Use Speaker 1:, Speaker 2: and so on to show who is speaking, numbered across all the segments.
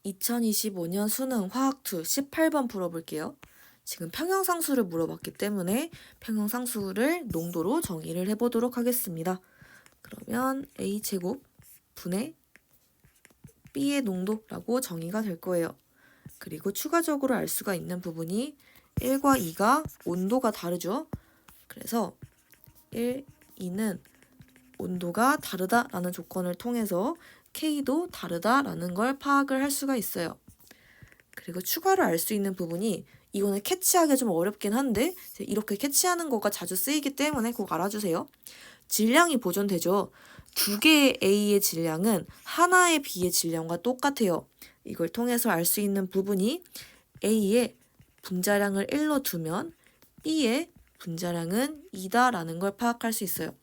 Speaker 1: 2025년 수능 화학2 18번 풀어볼게요. 지금 평형상수를 물어봤기 때문에 평형상수를 농도로 정의를 해보도록 하겠습니다. 그러면 A제곱 분의 B의 농도라고 정의가 될 거예요. 그리고 추가적으로 알 수가 있는 부분이 1과 2가 온도가 다르죠. 그래서 1, 2는 온도가 다르다라는 조건을 통해서 K도 다르다라는 걸 파악을 할 수가 있어요. 그리고 추가로 알 수 있는 부분이 이거는 캐치하기 좀 어렵긴 한데 이렇게 캐치하는 거가 자주 쓰이기 때문에 꼭 알아주세요. 질량이 보존되죠. 두 개의 A의 질량은 하나의 B의 질량과 똑같아요. 이걸 통해서 알 수 있는 부분이 A의 분자량을 1로 두면 B의 분자량은 2다라는 걸 파악할 수 있어요.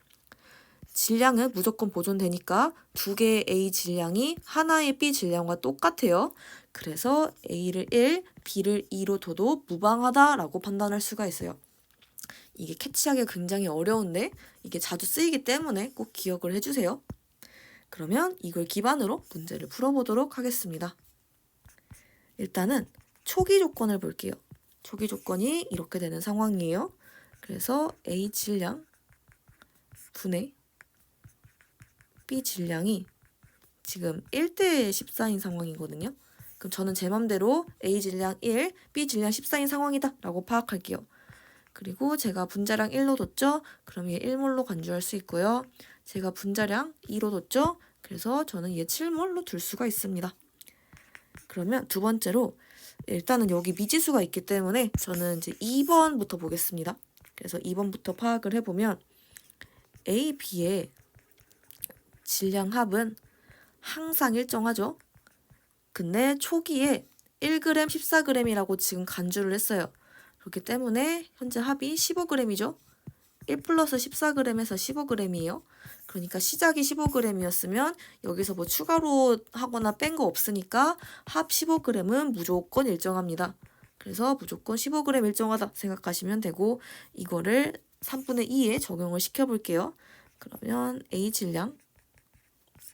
Speaker 1: 질량은 무조건 보존되니까 두 개의 A 질량이 하나의 B 질량과 똑같아요. 그래서 A를 1, B를 2로 둬도 무방하다라고 판단할 수가 있어요. 이게 캐치하기가 굉장히 어려운데 이게 자주 쓰이기 때문에 꼭 기억을 해주세요. 그러면 이걸 기반으로 문제를 풀어보도록 하겠습니다. 일단은 초기 조건을 볼게요. 초기 조건이 이렇게 되는 상황이에요. 그래서 A 질량 분의 B 질량이 지금 1대 14인 상황이거든요. 그럼 저는 제 맘대로 A 질량 1, B 질량 14인 상황이다 라고 파악할게요. 그리고 제가 분자량 1로 뒀죠. 그럼 얘 1몰로 간주할 수 있고요. 제가 분자량 2로 뒀죠. 그래서 저는 얘 7몰로 둘 수가 있습니다. 그러면 두 번째로 일단은 여기 미지수가 있기 때문에 저는 이제 2번부터 보겠습니다. 그래서 2번부터 파악을 해보면 A, B의 질량 합은 항상 일정하죠. 근데 초기에 1g, 14g이라고 지금 간주를 했어요. 그렇기 때문에 현재 합이 15g이죠. 1 플러스 14g에서 15g이에요. 그러니까 시작이 15g이었으면 여기서 뭐 추가로 하거나 뺀 거 없으니까 합 15g은 무조건 일정합니다. 그래서 무조건 15g 일정하다 생각하시면 되고 이거를 3분의 2에 적용을 시켜볼게요. 그러면 A 질량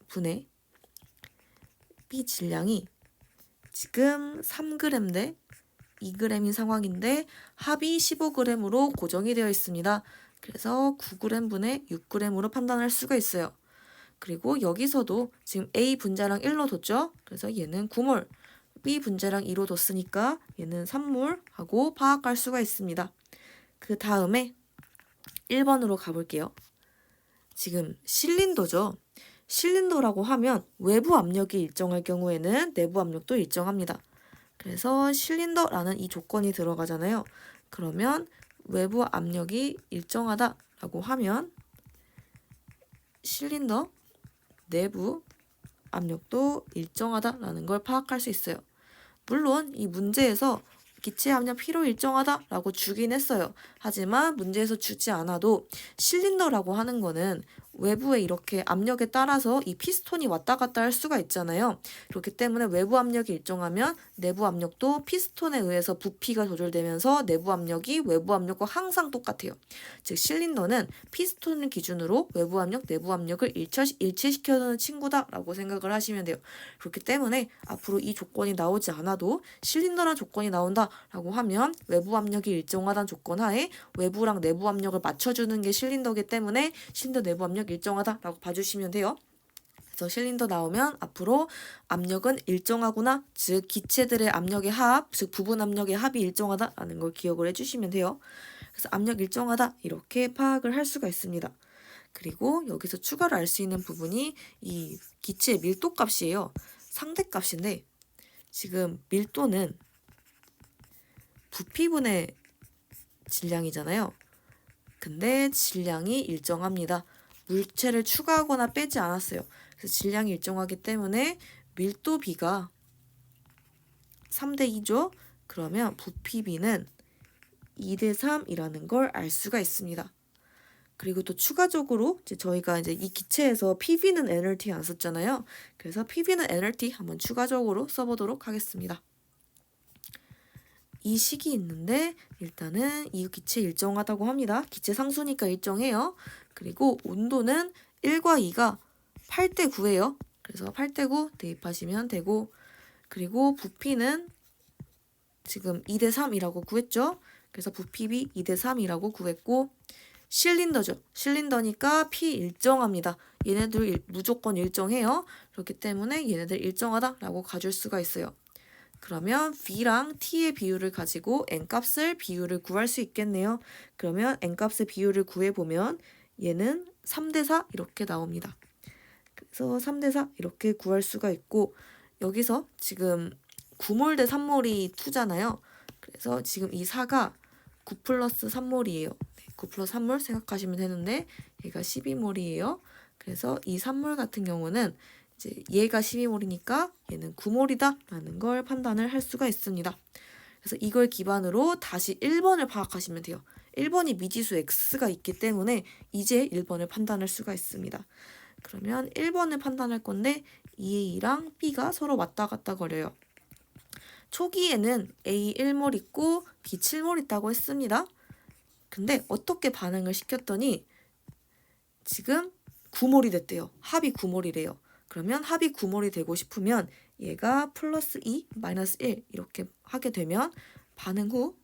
Speaker 1: 분의 B 질량이 지금 3g 대 2g인 상황인데 합이 15g으로 고정이 되어 있습니다. 그래서 9g 분의 6g으로 판단할 수가 있어요. 그리고 여기서도 지금 A 분자량 1로 뒀죠? 그래서 얘는 9몰, B 분자량 2로 뒀으니까 얘는 3몰 하고 파악할 수가 있습니다. 그 다음에 1번으로 가볼게요. 지금 실린더죠? 실린더라고 하면 외부 압력이 일정할 경우에는 내부 압력도 일정합니다. 그래서 실린더라는 이 조건이 들어가잖아요. 그러면 외부 압력이 일정하다라고 하면 실린더 내부 압력도 일정하다라는 걸 파악할 수 있어요. 물론 이 문제에서 기체 압력 P로 일정하다라고 주긴 했어요. 하지만 문제에서 주지 않아도 실린더라고 하는 거는 외부에 이렇게 압력에 따라서 이 피스톤이 왔다 갔다 할 수가 있잖아요. 그렇기 때문에 외부 압력이 일정하면 내부 압력도 피스톤에 의해서 부피가 조절되면서 내부 압력이 외부 압력과 항상 똑같아요. 즉 실린더는 피스톤을 기준으로 외부 압력, 내부 압력을 일치시켜주는 친구다라고 생각을 하시면 돼요. 그렇기 때문에 앞으로 이 조건이 나오지 않아도 실린더란 조건이 나온다라고 하면 외부 압력이 일정하다는 조건 하에 외부랑 내부 압력을 맞춰주는 게 실린더이기 때문에 실린더 내부 압력 일정하다라고 봐주시면 돼요. 그래서 실린더 나오면 앞으로 압력은 일정하구나, 즉 기체들의 압력의 합, 즉 부분 압력의 합이 일정하다라는 걸 기억을 해주시면 돼요. 그래서 압력 일정하다 이렇게 파악을 할 수가 있습니다. 그리고 여기서 추가로 알 수 있는 부분이 이 기체의 밀도 값이에요. 상대값인데 지금 밀도는 부피분의 질량이잖아요. 근데 질량이 일정합니다. 물체를 추가하거나 빼지 않았어요. 그래서 질량이 일정하기 때문에 밀도 B가 3대 2죠. 그러면 부피 B는 2대 3이라는 걸 알 수가 있습니다. 그리고 또 추가적으로 저희가 이제 이 기체에서 PV는 NRT 안 썼잖아요. 그래서 PV는 NRT 한번 추가적으로 써보도록 하겠습니다. 이 식이 있는데 일단은 이 기체 일정하다고 합니다. 기체 상수니까 일정해요. 그리고 온도는 1과 2가 8대 9예요. 그래서 8대 9 대입하시면 되고 그리고 부피는 지금 2대 3이라고 구했죠. 그래서 부피비 2대 3이라고 구했고 실린더죠. 실린더니까 P 일정합니다. 얘네들 무조건 일정해요. 그렇기 때문에 얘네들 일정하다라고 가줄 수가 있어요. 그러면 V랑 T의 비율을 가지고 N값을 비율을 구할 수 있겠네요. 그러면 N값의 비율을 구해보면 얘는 3대 4 이렇게 나옵니다. 그래서 3대 4 이렇게 구할 수가 있고 여기서 지금 9몰 대 3몰이 2잖아요. 그래서 지금 이 4가 9 플러스 3몰이에요. 9 플러스 3몰 생각하시면 되는데 얘가 12몰이에요. 그래서 이 3몰 같은 경우는 이제 얘가 12몰이니까 얘는 9몰이다 라는 걸 판단을 할 수가 있습니다. 그래서 이걸 기반으로 다시 1번을 파악하시면 돼요. 1번이 미지수 x가 있기 때문에 이제 1번을 판단할 수가 있습니다. 그러면 1번을 판단할 건데 A랑 B가 서로 왔다 갔다 거려요. 초기에는 A 1몰 있고 B 7몰 있다고 했습니다. 근데 어떻게 반응을 시켰더니 지금 9몰이 됐대요. 합이 9몰이래요. 그러면 합이 9몰이 되고 싶으면 얘가 플러스 2, 마이너스 1 이렇게 하게 되면 반응 후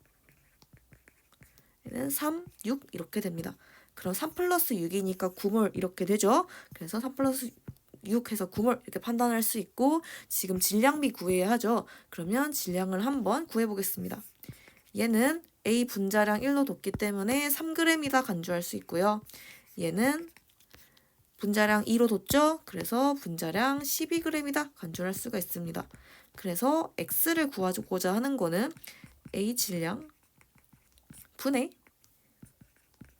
Speaker 1: 얘는 3, 6 이렇게 됩니다. 그럼 3 플러스 6이니까 9몰 이렇게 되죠. 그래서 3 플러스 6 해서 9몰 이렇게 판단할 수 있고 지금 질량비 구해야 하죠. 그러면 질량을 한번 구해보겠습니다. 얘는 A 분자량 1로 뒀기 때문에 3g이다 간주할 수 있고요. 얘는 분자량 2로 뒀죠. 그래서 분자량 12g이다 간주할 수가 있습니다. 그래서 x를 구하고자 하는 거는 A 질량 분의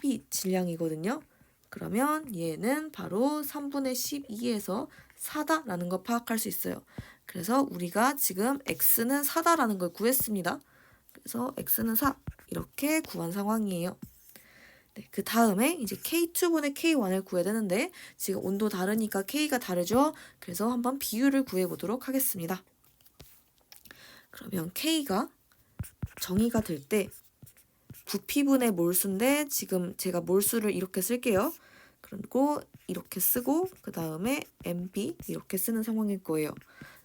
Speaker 1: B 질량이거든요. 그러면 얘는 바로 3분의 12에서 4다라는 걸 파악할 수 있어요. 그래서 우리가 지금 x는 4다라는 걸 구했습니다. 그래서 x는 4 이렇게 구한 상황이에요. 네, 그 다음에 이제 K2분의 K1을 구해야 되는데 지금 온도 다르니까 K가 다르죠. 그래서 한번 비율을 구해보도록 하겠습니다. 그러면 K가 정의가 될 때 부피분의 몰수인데 지금 제가 몰수를 이렇게 쓸게요. 그리고 이렇게 쓰고 그 다음에 MB 이렇게 쓰는 상황일 거예요.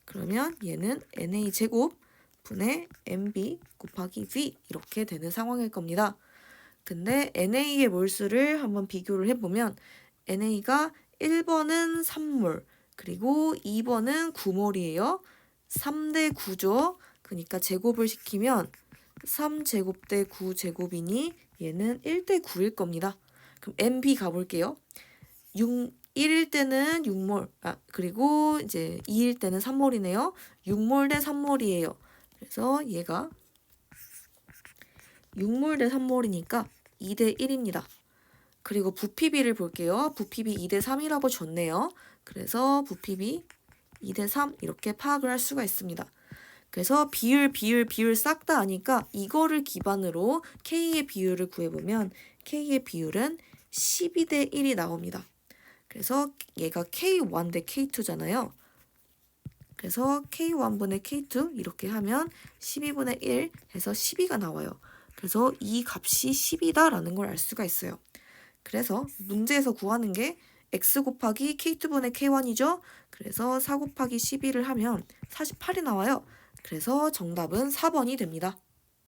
Speaker 1: 그러면 얘는 NA 제곱 분의 MB 곱하기 V 이렇게 되는 상황일 겁니다. 근데 NA의 몰수를 한번 비교를 해보면 NA가 1번은 3몰 그리고 2번은 9몰이에요. 3대 9죠. 그러니까 제곱을 시키면 3제곱 대 9제곱이니 얘는 1대 9일 겁니다. 그럼 MB 가볼게요. 1일 때는 6몰, 그리고 이제 2일 때는 3몰이네요. 6몰 대 3몰이에요. 그래서 얘가 6몰 대 3몰이니까 2대 1입니다. 그리고 부피비를 볼게요. 부피비 2대 3이라고 줬네요. 그래서 부피비 2대 3 이렇게 파악을 할 수가 있습니다. 그래서 비율 싹 다 아니까 이거를 기반으로 K의 비율을 구해보면 K의 비율은 12대 1이 나옵니다. 그래서 얘가 K1 대 K2잖아요. 그래서 K1분의 K2 이렇게 하면 12분의 1 해서 12가 나와요. 그래서 이 값이 10이다라는 걸 알 수가 있어요. 그래서 문제에서 구하는 게 x 곱하기 K2분의 K1이죠. 그래서 4 곱하기 12를 하면 48이 나와요. 그래서 정답은 4번이 됩니다.